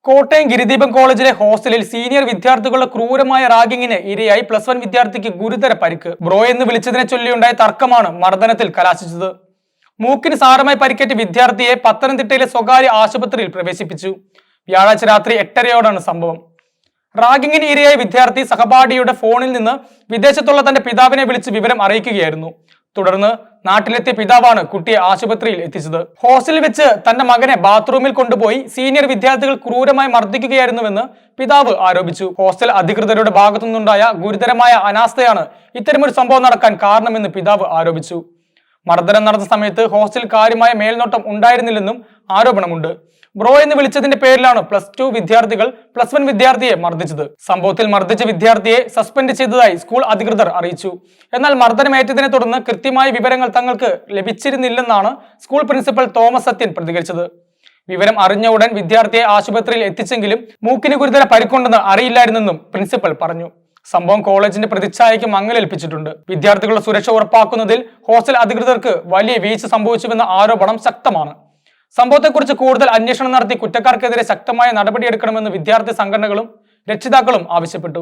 കോട്ടയം ഗിരിദീപം കോളേജിലെ ഹോസ്റ്റലിൽ സീനിയർ വിദ്യാർത്ഥികളുടെ ക്രൂരമായ റാഗിങ്ങിന് ഇരയായി +1 വിദ്യാർത്ഥിക്ക് ഗുരുതര പരിക്ക്. ബ്രോ എന്ന് വിളിച്ചതിനെ ചൊല്ലിയുണ്ടായ തർക്കമാണ് മർദ്ദനത്തിൽ കലാശിച്ചത്. മൂക്കിന് സാരമായി പരിക്കേറ്റ വിദ്യാർത്ഥിയെ പത്തനംതിട്ടയിലെ സ്വകാര്യ ആശുപത്രിയിൽ പ്രവേശിപ്പിച്ചു. വ്യാഴാഴ്ച രാത്രി 8:30 സംഭവം. റാഗിങ്ങിന് ഇരയായ വിദ്യാർത്ഥി സഹപാഠിയുടെ ഫോണിൽ നിന്ന് വിദേശത്തുള്ള തന്റെ പിതാവിനെ വിളിച്ച് വിവരം അറിയിക്കുകയായിരുന്നു. തുടർന്ന് നാട്ടിലെത്തിയ പിതാവാണ് കുട്ടിയെ ആശുപത്രിയിൽ എത്തിച്ചത്. ഹോസ്റ്റലിൽ വെച്ച് തന്റെ മകനെ ബാത്റൂമിൽ കൊണ്ടുപോയി സീനിയർ വിദ്യാർത്ഥികൾ ക്രൂരമായി മർദ്ദിക്കുകയായിരുന്നുവെന്ന് പിതാവ് ആരോപിച്ചു. ഹോസ്റ്റൽ അധികൃതരുടെ ഭാഗത്തുനിന്നുണ്ടായ ഗുരുതരമായ അനാസ്ഥയാണ് ഇത്തരമൊരു സംഭവം നടക്കാൻ കാരണമെന്ന് പിതാവ് ആരോപിച്ചു. മർദ്ദനം നടന്ന സമയത്ത് ഹോസ്റ്റലിൽ കാര്യമായ മേൽനോട്ടം ഉണ്ടായിരുന്നില്ലെന്നും ആരോപണമുണ്ട്. ബ്രോ എന്ന് വിളിച്ചതിന്റെ പേരിലാണ് +2 വിദ്യാർത്ഥികൾ +1 വിദ്യാർത്ഥിയെ മർദ്ദിച്ചത്. സംഭവത്തിൽ മർദ്ദിച്ച വിദ്യാർത്ഥിയെ സസ്പെൻഡ് ചെയ്തതായി സ്കൂൾ അധികൃതർ അറിയിച്ചു. എന്നാൽ മർദ്ദനമേറ്റതിനെ തുടർന്ന് കൃത്യമായ വിവരങ്ങൾ തങ്ങൾക്ക് ലഭിച്ചിരുന്നില്ലെന്നാണ് സ്കൂൾ പ്രിൻസിപ്പൽ തോമസ് സത്യൻ പ്രതികരിച്ചത്. വിവരം അറിഞ്ഞ ഉടൻ വിദ്യാർത്ഥിയെ ആശുപത്രിയിൽ എത്തിച്ചെങ്കിലും മൂക്കിന് ഗുരുതര പരിക്കുണ്ടെന്ന് അറിയില്ലായിരുന്നെന്നും പ്രിൻസിപ്പൽ പറഞ്ഞു. സംഭവം കോളേജിന്റെ പ്രതിച്ഛായയ്ക്ക് മങ്ങലേൽപ്പിച്ചിട്ടുണ്ട്. വിദ്യാർത്ഥികളുടെ സുരക്ഷ ഉറപ്പാക്കുന്നതിൽ ഹോസ്റ്റൽ അധികൃതർക്ക് വലിയ വീഴ്ച സംഭവിച്ചുവെന്ന ആരോപണം ശക്തമാണ്. സംഭവത്തെക്കുറിച്ച് കൂടുതൽ അന്വേഷണം നടത്തി കുറ്റക്കാർക്കെതിരെ ശക്തമായ നടപടിയെടുക്കണമെന്ന് വിദ്യാർത്ഥി സംഘടനകളും രക്ഷിതാക്കളും ആവശ്യപ്പെട്ടു.